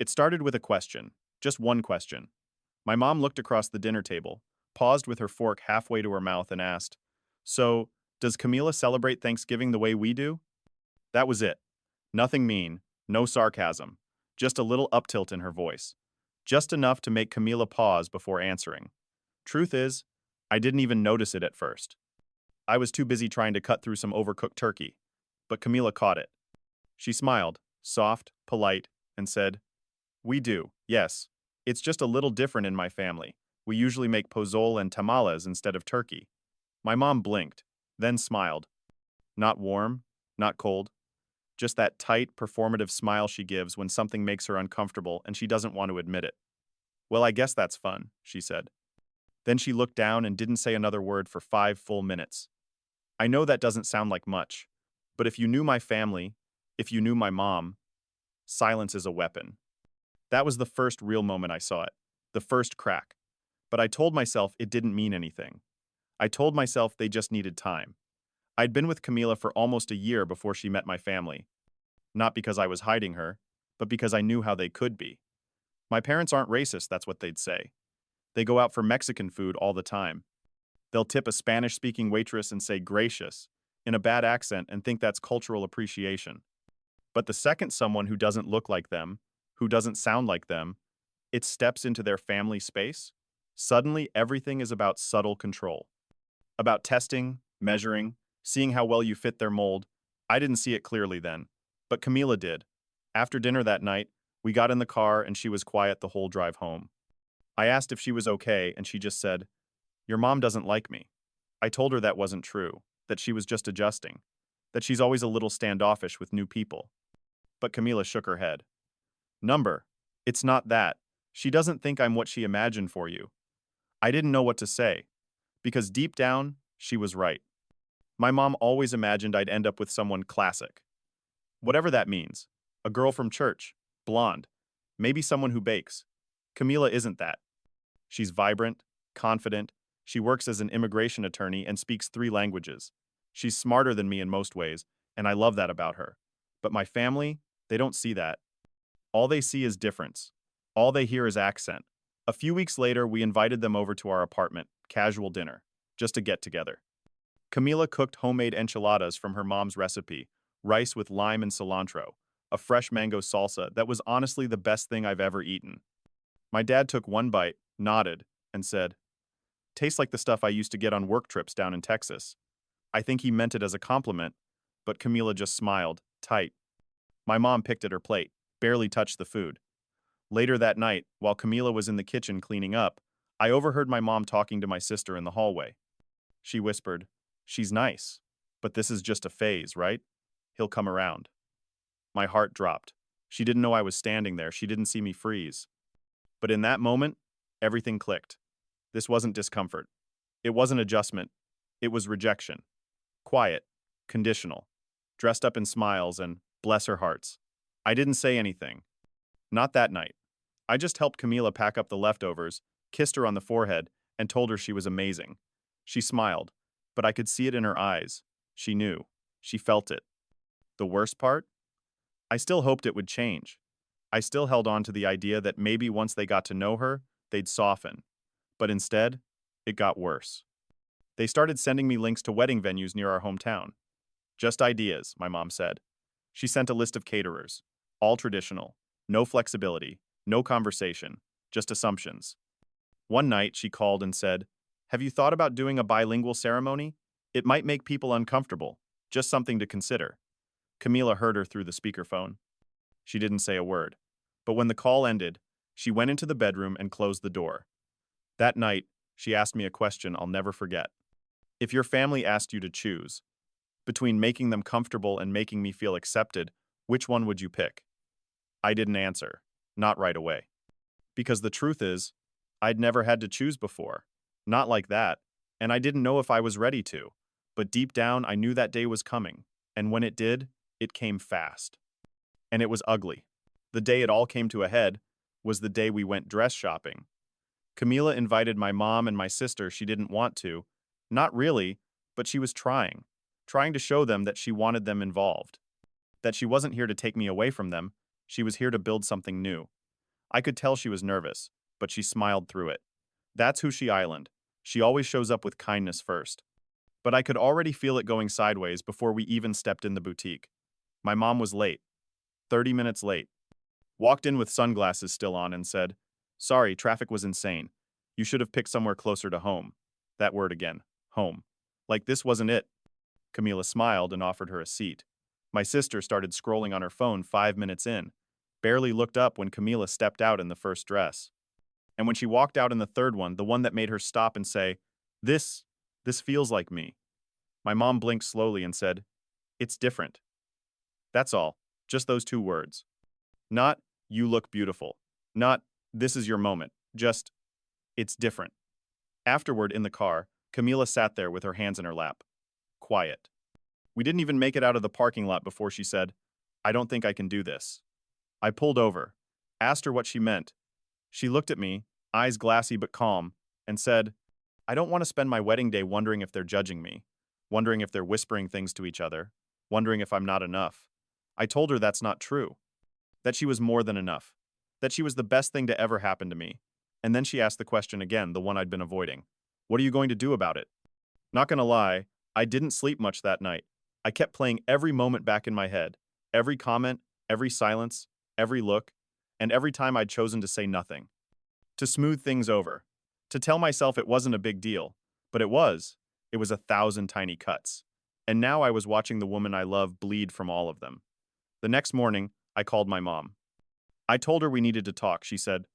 It started with a question, just one question. My mom looked across the dinner table, paused with her fork halfway to her mouth, and asked, "So, does Camila celebrate Thanksgiving the way we do?" That was it. Nothing mean, no sarcasm, just a little uptilt in her voice. Just enough to make Camila pause before answering. Truth is, I didn't even notice it at first. I was too busy trying to cut through some overcooked turkey. But Camila caught it. She smiled, soft, polite, and said, "We do, yes. It's just a little different in my family. We usually make pozole and tamales instead of turkey." My mom blinked, then smiled. Not warm, not cold. Just that tight, performative smile she gives when something makes her uncomfortable and she doesn't want to admit it. "Well, I guess that's fun," she said. Then she looked down and didn't say another word for 5 full minutes. I know that doesn't sound like much, but if you knew my family, if you knew my mom, silence is a weapon. That was the first real moment I saw it, the first crack. But I told myself it didn't mean anything. I told myself they just needed time. I'd been with Camila for almost a year before she met my family. Not because I was hiding her, but because I knew how they could be. My parents aren't racist, that's what they'd say. They go out for Mexican food all the time. They'll tip a Spanish-speaking waitress and say gracious in a bad accent and think that's cultural appreciation. But the second someone who doesn't look like them, who doesn't sound like them, it steps into their family space, suddenly everything is about subtle control. About testing, measuring, seeing how well you fit their mold. I didn't see it clearly then, but Camila did. After dinner that night, we got in the car and she was quiet the whole drive home. I asked if she was okay and she just said, "Your mom doesn't like me." I told her that wasn't true, that she was just adjusting, that she's always a little standoffish with new people. But Camila shook her head. "Number, it's not that. She doesn't think I'm what she imagined for you." I didn't know what to say, because deep down, she was right. My mom always imagined I'd end up with someone classic. Whatever that means. A girl from church, blonde, maybe someone who bakes. Camila isn't that. She's vibrant, confident. She works as an immigration attorney and speaks 3 languages. She's smarter than me in most ways, and I love that about her. But my family, they don't see that. All they see is difference. All they hear is accent. A few weeks later, we invited them over to our apartment, casual dinner, just to get together. Camila cooked homemade enchiladas from her mom's recipe, rice with lime and cilantro, a fresh mango salsa that was honestly the best thing I've ever eaten. My dad took one bite, nodded, and said, "Tastes like the stuff I used to get on work trips down in Texas." I think he meant it as a compliment, but Camila just smiled, tight. My mom picked at her plate, barely touched the food. Later that night, while Camila was in the kitchen cleaning up, I overheard my mom talking to my sister in the hallway. She whispered, "She's nice, but this is just a phase, right? He'll come around." My heart dropped. She didn't know I was standing there. She didn't see me freeze. But in that moment, everything clicked. This wasn't discomfort. It wasn't adjustment. It was rejection. Quiet, conditional, dressed up in smiles and bless her hearts. I didn't say anything. Not that night. I just helped Camila pack up the leftovers, kissed her on the forehead, and told her she was amazing. She smiled, but I could see it in her eyes. She knew. She felt it. The worst part? I still hoped it would change. I still held on to the idea that maybe once they got to know her, they'd soften. But instead, it got worse. They started sending me links to wedding venues near our hometown. "Just ideas," my mom said. She sent a list of caterers, all traditional, no flexibility, no conversation, just assumptions. One night, she called and said, "Have you thought about doing a bilingual ceremony? It might make people uncomfortable, just something to consider." Camila heard her through the speakerphone. She didn't say a word. But when the call ended, she went into the bedroom and closed the door. That night, she asked me a question I'll never forget. "If your family asked you to choose between making them comfortable and making me feel accepted, which one would you pick?" I didn't answer, not right away. Because the truth is, I'd never had to choose before. Not like that, and I didn't know if I was ready to. But deep down, I knew that day was coming, and when it did, it came fast. And it was ugly. The day it all came to a head was the day we went dress shopping. Camila invited my mom and my sister she didn't want to. Not really, but she was trying to show them that she wanted them involved. That she wasn't here to take me away from them, she was here to build something new. I could tell she was nervous, but she smiled through it. That's who she island. She always shows up with kindness first. But I could already feel it going sideways before we even stepped in the boutique. My mom was late, 30 minutes late. Walked in with sunglasses still on and said, "Sorry, traffic was insane. You should have picked somewhere closer to home." That word again, home. Like this wasn't it. Camila smiled and offered her a seat. My sister started scrolling on her phone 5 minutes in, barely looked up when Camila stepped out in the first dress. And when she walked out in the third one, the one that made her stop and say, this feels like me. My mom blinked slowly and said, "It's different." That's all, just those 2 words. Not, "You look beautiful." Not, "This is your moment." Just, "It's different." Afterward, in the car, Camila sat there with her hands in her lap. Quiet. We didn't even make it out of the parking lot before she said, "I don't think I can do this." I pulled over, asked her what she meant. She looked at me, eyes glassy but calm, and said, "I don't want to spend my wedding day wondering if they're judging me, wondering if they're whispering things to each other, wondering if I'm not enough." I told her that's not true, that she was more than enough, that she was the best thing to ever happen to me. And then she asked the question again, the one I'd been avoiding. "What are you going to do about it?" Not gonna lie, I didn't sleep much that night. I kept playing every moment back in my head, every comment, every silence, every look, and every time I'd chosen to say nothing. To smooth things over. To tell myself it wasn't a big deal. But it was. It was 1,000 tiny cuts. And now I was watching the woman I love bleed from all of them. The next morning, I called my mom. I told her we needed to talk. She said,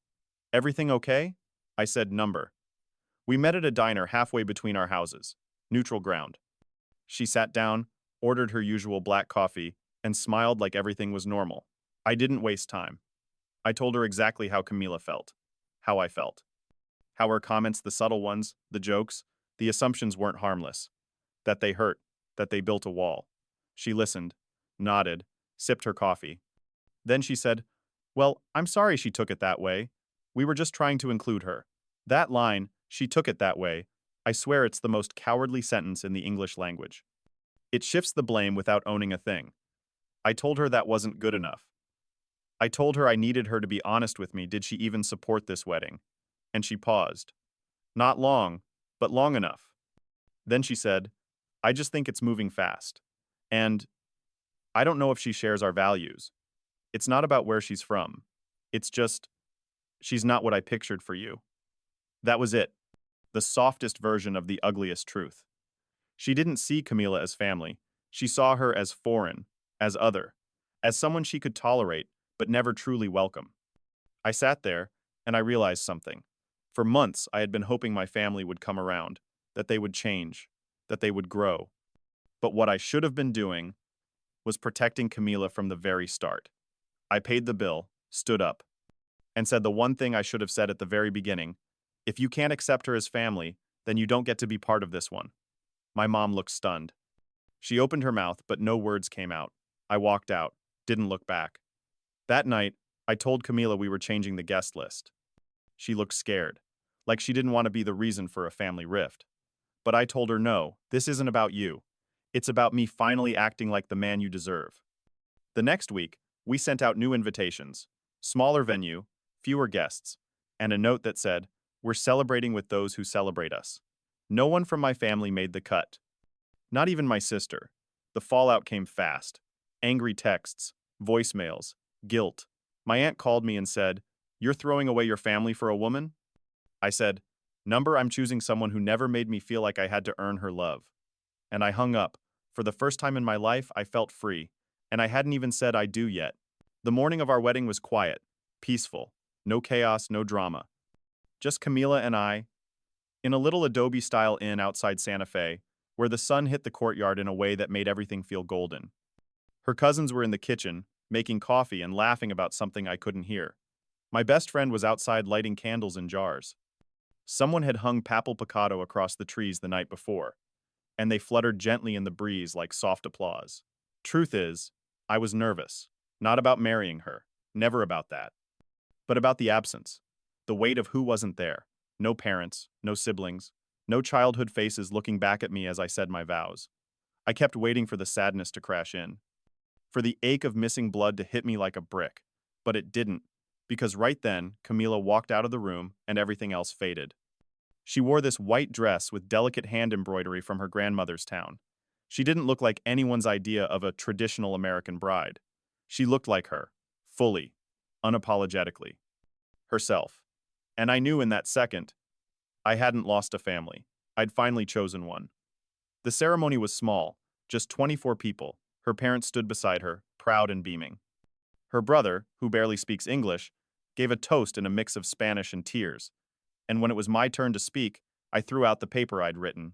"Everything okay?" I said, "Number." We met at a diner halfway between our houses. Neutral ground. She sat down, ordered her usual black coffee, and smiled like everything was normal. I didn't waste time. I told her exactly how Camila felt. How I felt. How her comments, the subtle ones, the jokes, the assumptions weren't harmless. That they hurt. That they built a wall. She listened, nodded, sipped her coffee. Then she said, "Well, I'm sorry she took it that way. We were just trying to include her." That line, "she took it that way," I swear it's the most cowardly sentence in the English language. It shifts the blame without owning a thing. I told her that wasn't good enough. I told her I needed her to be honest with me. Did she even support this wedding? And she paused. Not long, but long enough. Then she said, "I just think it's moving fast. And I don't know if she shares our values. It's not about where she's from. It's just, she's not what I pictured for you." That was it. The softest version of the ugliest truth. She didn't see Camila as family. She saw her as foreign, as other, as someone she could tolerate, but never truly welcome. I sat there, and I realized something. For months, I had been hoping my family would come around, that they would change, that they would grow. But what I should have been doing was protecting Camila from the very start. I paid the bill, stood up, and said the one thing I should have said at the very beginning: if you can't accept her as family, then you don't get to be part of this one. My mom looked stunned. She opened her mouth, but no words came out. I walked out, didn't look back. That night, I told Camila we were changing the guest list. She looked scared, like she didn't want to be the reason for a family rift. But I told her, no, this isn't about you. It's about me finally acting like the man you deserve. The next week, we sent out new invitations, smaller venue, fewer guests, and a note that said, "We're celebrating with those who celebrate us." No one from my family made the cut. Not even my sister. The fallout came fast. Angry texts, voicemails, guilt. My aunt called me and said, "You're throwing away your family for a woman?" I said, "Number, I'm choosing someone who never made me feel like I had to earn her love." And I hung up. For the first time in my life, I felt free. And I hadn't even said I do yet. The morning of our wedding was quiet, peaceful. No chaos, no drama. Just Camila and I, in a little adobe-style inn outside Santa Fe, where the sun hit the courtyard in a way that made everything feel golden. Her cousins were in the kitchen, making coffee and laughing about something I couldn't hear. My best friend was outside lighting candles in jars. Someone had hung papal picado across the trees the night before, and they fluttered gently in the breeze like soft applause. Truth is, I was nervous. Not about marrying her, never about that. But about the absence, the weight of who wasn't there. No parents, no siblings, no childhood faces looking back at me as I said my vows. I kept waiting for the sadness to crash in, for the ache of missing blood to hit me like a brick, but it didn't. because right then, Camila walked out of the room and everything else faded. She wore this white dress with delicate hand embroidery from her grandmother's town. She didn't look like anyone's idea of a traditional American bride. She looked like her, fully, unapologetically, herself. And I knew in that second, I hadn't lost a family. I'd finally chosen one. The ceremony was small, just 24 people. Her parents stood beside her, proud and beaming. Her brother, who barely speaks English, gave a toast in a mix of Spanish and tears. And when it was my turn to speak, I threw out the paper I'd written.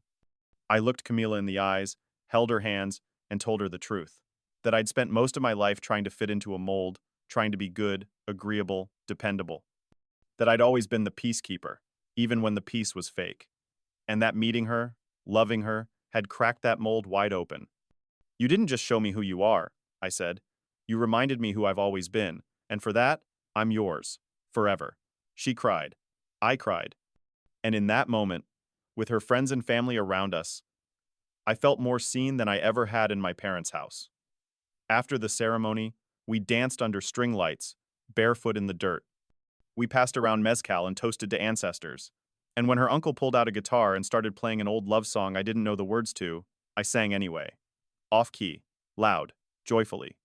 I looked Camila in the eyes, held her hands, and told her the truth. That I'd spent most of my life trying to fit into a mold, trying to be good, agreeable, dependable. That I'd always been the peacekeeper, even when the peace was fake. And that meeting her, loving her, had cracked that mold wide open. You didn't just show me who you are, I said. You reminded me who I've always been, and for that, I'm yours, forever. She cried. I cried. And in that moment, with her friends and family around us, I felt more seen than I ever had in my parents' house. After the ceremony, we danced under string lights, barefoot in the dirt. We passed around mezcal and toasted to ancestors. And when her uncle pulled out a guitar and started playing an old love song I didn't know the words to, I sang anyway. Off-key, loud, joyfully.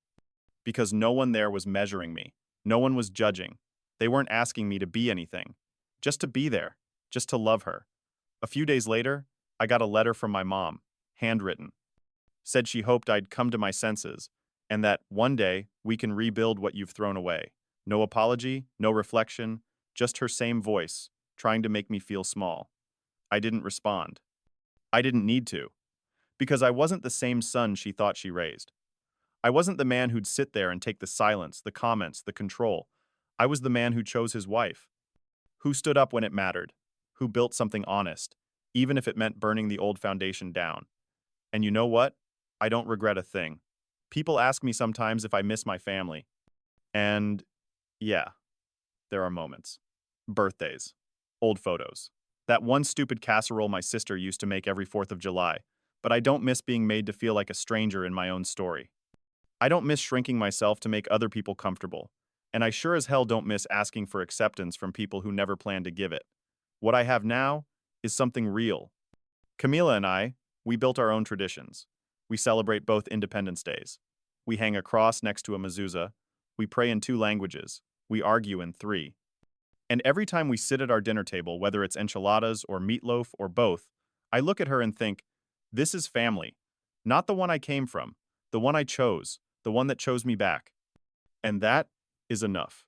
Because no one there was measuring me. No one was judging. They weren't asking me to be anything. Just to be there. Just to love her. A few days later, I got a letter from my mom, handwritten. Said she hoped I'd come to my senses, and that one day we can rebuild what you've thrown away. No apology, no reflection, just her same voice, trying to make me feel small. I didn't respond. I didn't need to, because I wasn't the same son she thought she raised. I wasn't the man who'd sit there and take the silence, the comments, the control. I was the man who chose his wife, who stood up when it mattered, who built something honest, even if it meant burning the old foundation down. And you know what? I don't regret a thing. People ask me sometimes if I miss my family. And yeah, there are moments. Birthdays. Old photos. That one stupid casserole my sister used to make every 4th of July. But I don't miss being made to feel like a stranger in my own story. I don't miss shrinking myself to make other people comfortable. And I sure as hell don't miss asking for acceptance from people who never planned to give it. What I have now is something real. Camila and I, we built our own traditions. We celebrate both Independence Days. We hang a cross next to a mezuzah. We pray in 2 languages. We argue in 3. And every time we sit at our dinner table, whether it's enchiladas or meatloaf or both, I look at her and think, this is family. Not the one I came from, the one I chose, the one that chose me back. And that is enough.